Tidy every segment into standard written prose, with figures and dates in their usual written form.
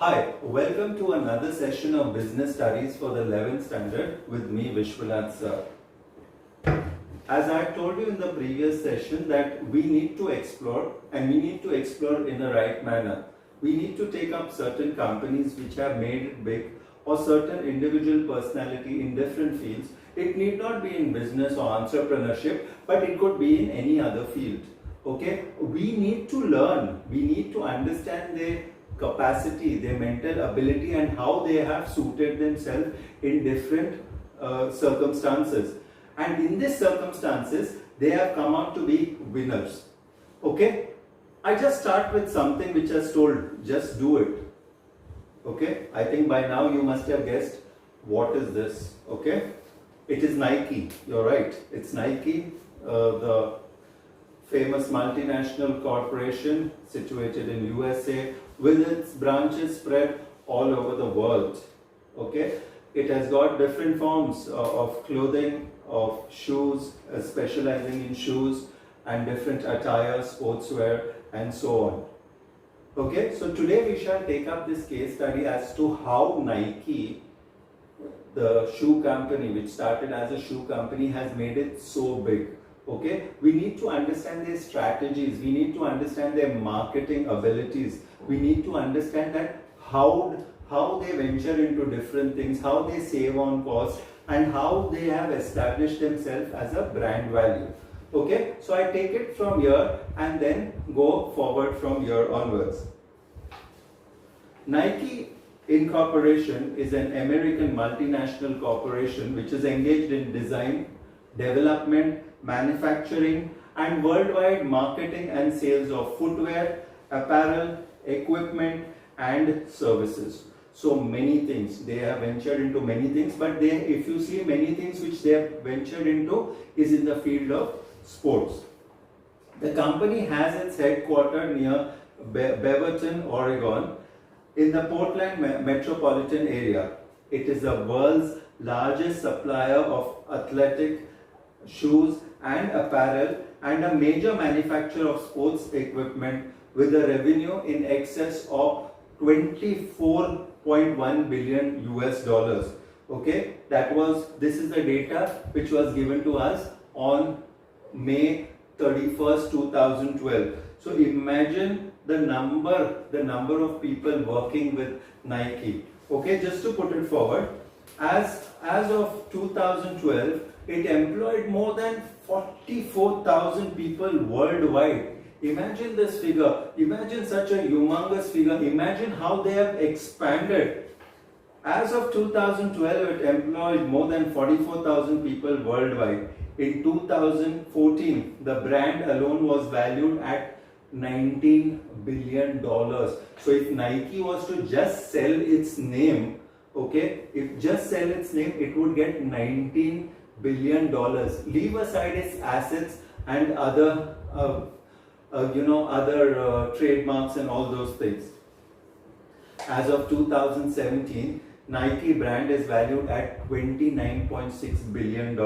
Hi, welcome to another session of Business Studies for the 11th Standard with me, Vishwanath sir. As I told you in the previous session that we need to explore and we need to explore in a right manner. We need to take up certain companies which have made it big or certain individual personality in different fields. It need not be in business or entrepreneurship, but it could be in any other field. Okay, we need to learn, we need to understand their capacity, their mental ability, and how they have suited themselves in different circumstances. And in these circumstances, they have come out to be winners. Okay, I just start with something which is told, just do it. Okay, I think by now you must have guessed what is this. Okay, it is Nike. You're right, it's Nike, the famous multinational corporation situated in USA with its branches spread all over the world. Okay, it has got different forms of clothing, of shoes, specializing in shoes and different attire, sportswear and so on. Okay, so today we shall take up this case study as to how Nike, the shoe company which started as a shoe company, has made it so big. Okay, we need to understand their strategies, we need to understand their marketing abilities, we need to understand that how they venture into different things, how they save on cost, and how they have established themselves as a brand value. Okay, so I take it from here and then go forward from here onwards. Nike Incorporation is an American multinational corporation which is engaged in design, development, manufacturing and worldwide marketing and sales of footwear, apparel, equipment and services. So many things, they have ventured into many things, but if you see many things which they have ventured into is in the field of sports. The company has its headquarters near Beaverton, Oregon in the Portland metropolitan area. It is the world's largest supplier of athletic shoes and apparel and a major manufacturer of sports equipment with a revenue in excess of 24.1 billion US dollars. Okay, this is the data which was given to us on May 31st, 2012. So imagine the number of people working with Nike. Okay, just to put it forward, as of 2012, it employed more than 44,000 people worldwide. Imagine this figure, imagine such a humongous figure, imagine how they have expanded. As of 2012, it employed more than 44,000 people worldwide. In 2014, the brand alone was valued at $19 billion. So if Nike was to just sell its name, okay, if just sell its name, it would get $19 billion. Leave aside its assets and other trademarks and all those things. As of 2017, Nike brand is valued at $29.6 billion.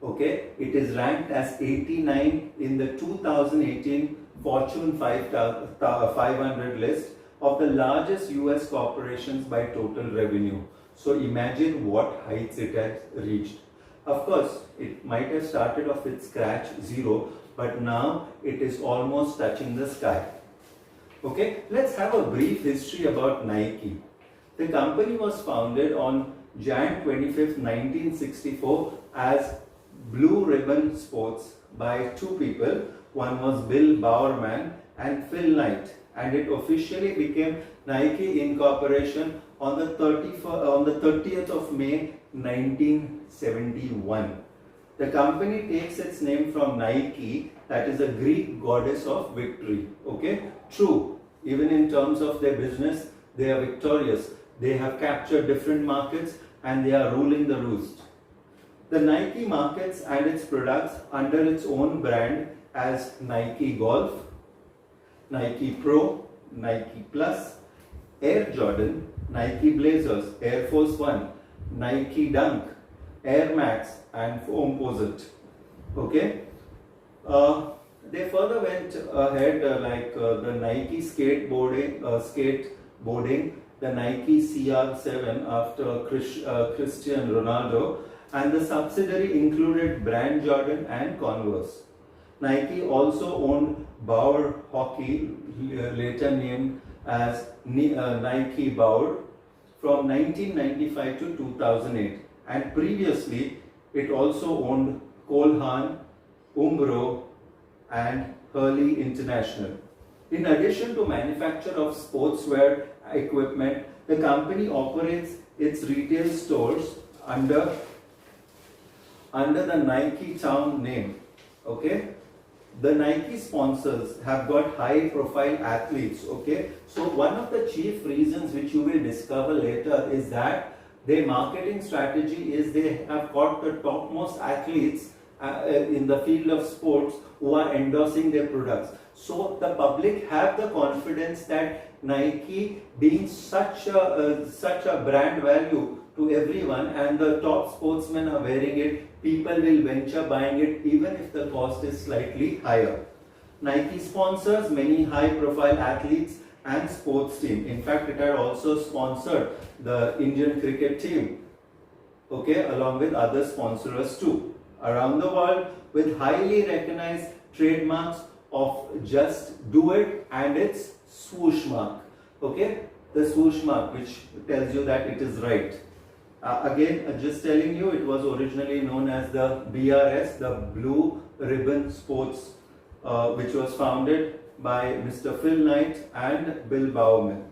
Okay, it is ranked as 89 in the 2018 Fortune 500 list of the largest US corporations by total revenue. So imagine what heights it has reached. Of course, it might have started off with scratch zero, but now it is almost touching the sky. Okay, let's have a brief history about Nike. The company was founded on Jan 25th, 1964 as Blue Ribbon Sports by two people. One was Bill Bowerman and Phil Knight, and it officially became Nike Incorporation on the 30th of May 1971. The company takes its name from Nike, that is a Greek goddess of victory. Okay, true, even in terms of their business, they are victorious. They have captured different markets and they are ruling the roost. The Nike markets and its products under its own brand as Nike Golf, Nike Pro, Nike Plus, Air Jordan, Nike Blazers, Air Force One, Nike Dunk, Air Max and Foamposite. Okay, they further went ahead the Nike skateboarding the Nike CR7 after Cristiano Ronaldo, and the subsidiary included Brand Jordan and Converse. Nike also owned Bauer Hockey, later named as Nike Bauer, from 1995 to 2008, and previously it also owned Cole Haan, Umbro and Hurley International. In addition to manufacture of sportswear equipment, the company operates its retail stores under the Nike Town name. Okay, the Nike sponsors have got high profile athletes. Okay, so one of the chief reasons which you will discover later is that their marketing strategy is they have got the topmost athletes in the field of sports who are endorsing their products. So the public have the confidence that Nike, being such a brand value to everyone, and the top sportsmen are wearing it, people will venture buying it even if the cost is slightly higher. Nike sponsors many high profile athletes and sports team. In fact, it had also sponsored the Indian cricket team, okay, along with other sponsors too, around the world, with highly recognized trademarks of Just Do It and its swoosh mark. Okay, the swoosh mark, which tells you that it is right. Again, just telling you, it was originally known as the BRS, the Blue Ribbon Sports, which was founded by Mr. Phil Knight and Bill Bowerman.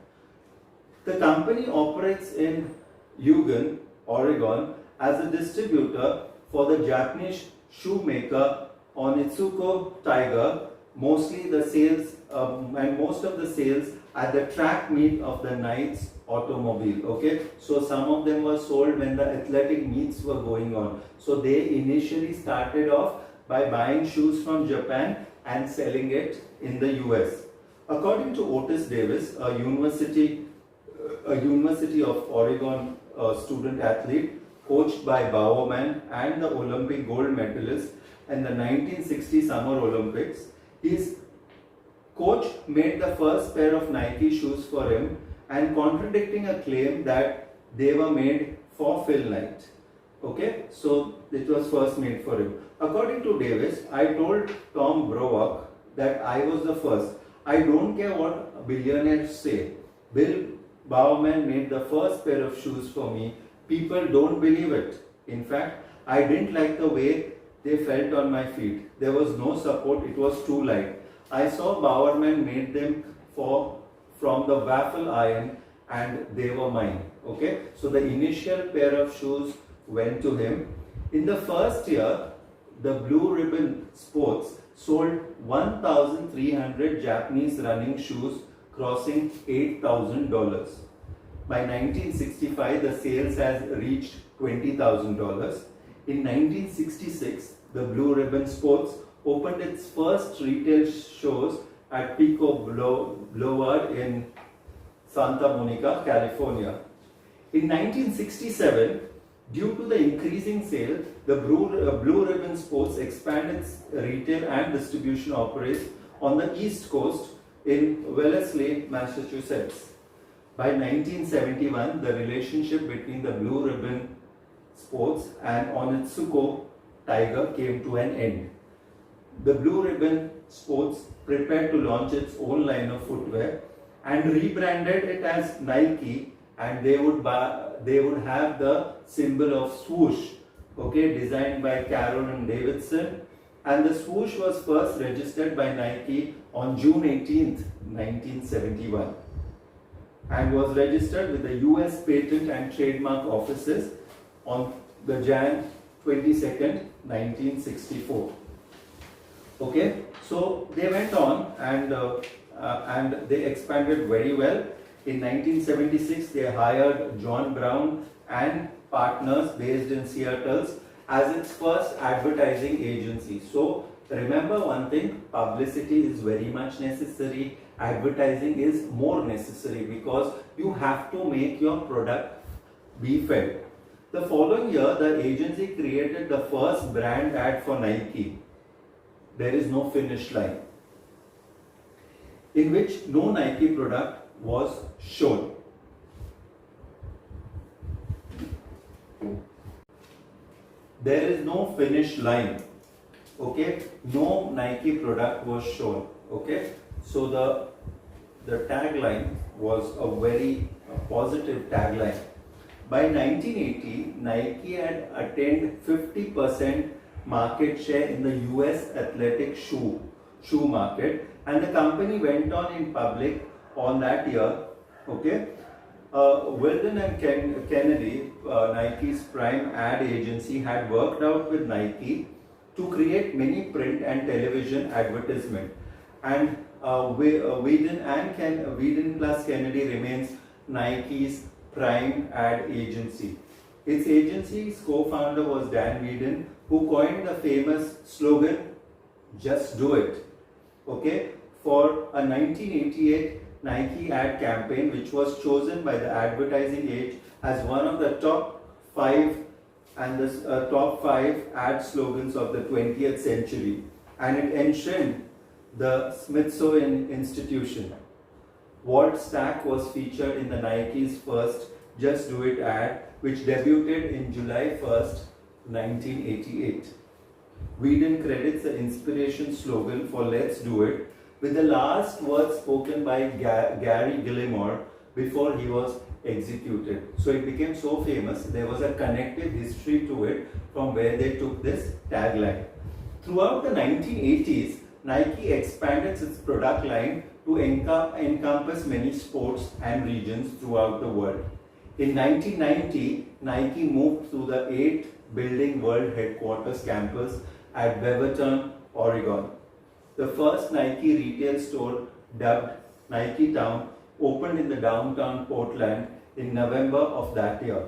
The company operates in Eugene, Oregon, as a distributor for the Japanese shoemaker Onitsuka Tiger. Mostly the sales and most of the sales at the track meet of the Knights automobile. Okay, so some of them were sold when the athletic meets were going on. So they initially started off by buying shoes from Japan and selling it in the US. According to Otis Davis, a University of Oregon student athlete coached by Bowerman and the Olympic gold medalist in the 1960 Summer Olympics, his coach made the first pair of Nike shoes for him, and contradicting a claim that they were made for Phil Knight. Okay, so it was first made for him. According to Davis, I told Tom Browack that I was the first. I don't care what billionaires say. Bill Bowerman made the first pair of shoes for me. People don't believe it. In fact, I didn't like the way they felt on my feet. There was no support, it was too light. I saw Bowerman made them from the waffle iron and they were mine. Okay, so the initial pair of shoes went to him. In the first year, the Blue Ribbon Sports sold 1,300 Japanese running shoes, crossing $8,000. By 1965, the sales has reached $20,000. In 1966, the Blue Ribbon Sports opened its first retail shows at Pico Boulevard in Santa Monica, California. In 1967, due to the increasing sale, the Blue Ribbon Sports expanded its retail and distribution operations on the East Coast in Wellesley, Massachusetts. By 1971, the relationship between the Blue Ribbon Sports and Onitsuka Tiger came to an end. The Blue Ribbon Sports prepared to launch its own line of footwear and rebranded it as Nike, and they would have the symbol of swoosh, okay, designed by Carolyn Davidson, and the swoosh was first registered by Nike on June 18th, 1971, and was registered with the US Patent and Trademark Offices on the Jan 22nd, 1964. Okay, so they went on and they expanded very well. In 1976, they hired John Brown and Partners based in Seattle as its first advertising agency. So remember one thing, publicity is very much necessary, advertising is more necessary because you have to make your product be felt. The following year, the agency created the first brand ad for Nike. There is no finish line, in which no Nike product was shown. there is no finish line. Okay, no Nike product was shown. Okay, so the tagline was a very positive tagline. By 1980, Nike had attained 50% market share in the US athletic shoe market, and the company went on in public on that year. Okay, Wilden and Kennedy, Nike's prime ad agency, had worked out with Nike to create many print and television advertisement, and Whedon plus Kennedy remains Nike's prime ad agency. Its agency's co-founder was Dan Whedon, who coined the famous slogan, "Just do it." Okay, for a 1988 Nike ad campaign, which was chosen by the advertising age as one of the top 5 ad slogans of the 20th century, and it enshrined the Smithsonian Institution. Walt Stack was featured in the Nike's first Just Do It ad, which debuted in July 1st, 1988. Whedon credits the inspiration slogan for "Let's Do It" with the last words spoken by Gary Gilmore before he was executed. So it became so famous, there was a connected history to it from where they took this tagline. Throughout the 1980s, Nike expanded its product line to encompass many sports and regions throughout the world. In 1990, Nike moved to the 8-building world headquarters campus at Beaverton, Oregon. The first Nike retail store, dubbed Nike Town, opened in the downtown Portland in November of that year.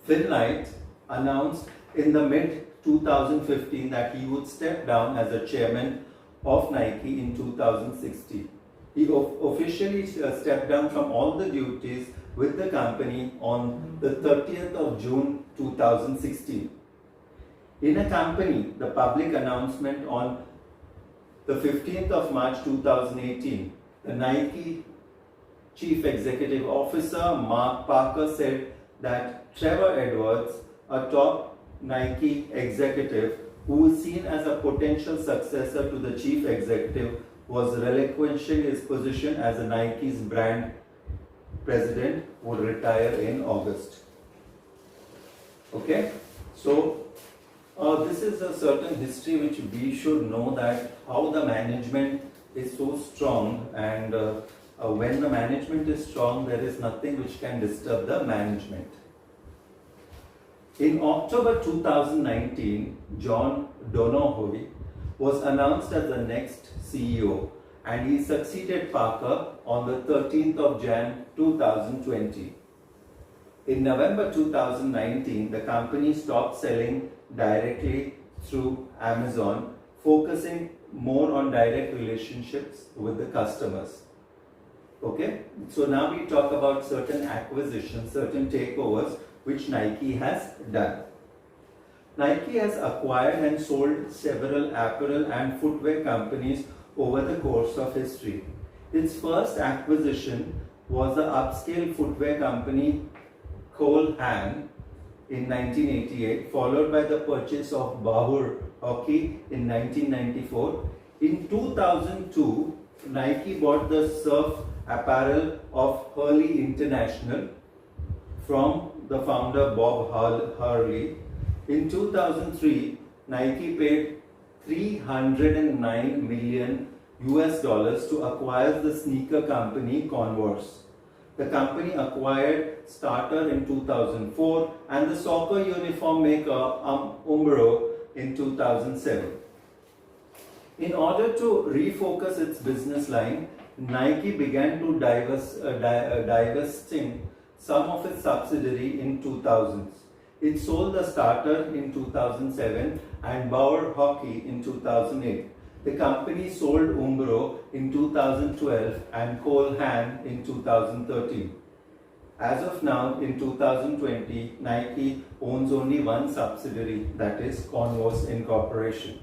Phil Knight announced in the mid-2015 that he would step down as a chairman of Nike in 2016. He officially stepped down from all the duties with the company on the 30th of June 2016. In accompany the public announcement on the 15th of March 2018, the Nike Chief Executive Officer Mark Parker said that Trevor Edwards, a top Nike executive who is seen as a potential successor to the chief executive, was relinquishing his position as a Nike's brand president, would retire in August. Okay, so this is a certain history which we should know, that how the management is so strong, and when the management is strong, there is nothing which can disturb the management. In October 2019, John Donahoe was announced as the next CEO, and he succeeded Parker on the 13th of Jan 2020. In November 2019, the company stopped selling directly through Amazon, focusing more on direct relationships with the customers. Okay, so now we talk about certain acquisitions, certain takeovers which Nike has done. Nike has acquired and sold several apparel and footwear companies over the course of history. Its first acquisition was the upscale footwear company Cole Haan in 1988, followed by the purchase of Bahur Hockey in 1994. In 2002, Nike bought the surf apparel of Hurley International from the founder Bob Hurley. In 2003, Nike paid $309 million to acquire the sneaker company Converse. The company acquired Starter in 2004 and the soccer uniform maker Umbro in 2007. In order to refocus its business line, Nike began to divesting some of its subsidiary in 2000s. It sold the Starter in 2007 and Bauer Hockey in 2008. The company sold Umbro in 2012 and Cole Haan in 2013. As of now, in 2020, Nike owns only one subsidiary, that is Converse Incorporation.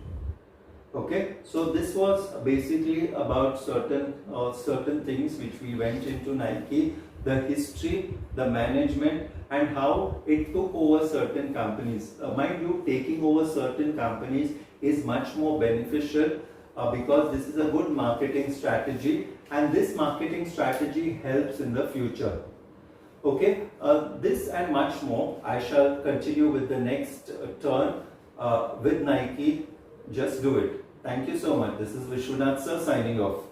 Okay, so this was basically about certain things which we went into Nike, the history, the management, and how it took over certain companies. Mind you, taking over certain companies is much more beneficial because this is a good marketing strategy, and this marketing strategy helps in the future. Okay, this and much more I shall continue with the next turn with Nike. Just do it. Thank you so much. This is Vishwanath sir signing off.